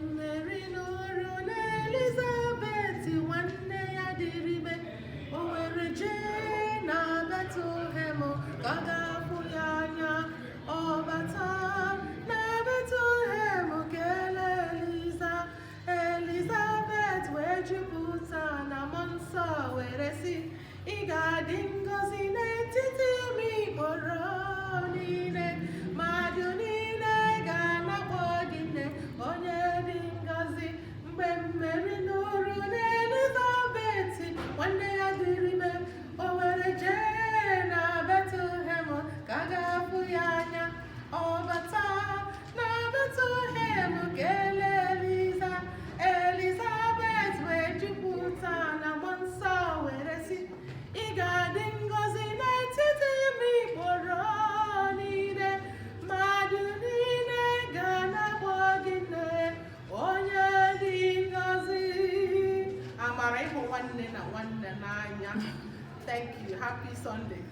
mmeri nụrụ na Elizabeth nwanne ya dịrị ime, o were jee na Betlehem ka ọ ga-afụ ya anya. Ọ bata na Betlehem kelee Elizabeth wee jupụta na mmụọ nsọ were sị, ị ga-adị ngọzi n'etiti ụmụ igboro niile, mmadụ niile ga-anakpọ gị nne, onye dị ngọzi. Mgbe mmeri nụrụ na Elizabeth nwanne ya dịrị ime, o were jee na Betlehem ka a ga-afụ ya anya. Ọ bata na Betlehem kelee Elizabeth wee jupụta na mmụọ nsọ were sị, ị ga-adị ngọzi n'etiti ụmụ igboro niile, mmadụ niile ga-anakpọ gị nne, onye dị ngọzi. Amara ịhụ nwanne na nwanne n'anya. Thank you. Happy Sunday.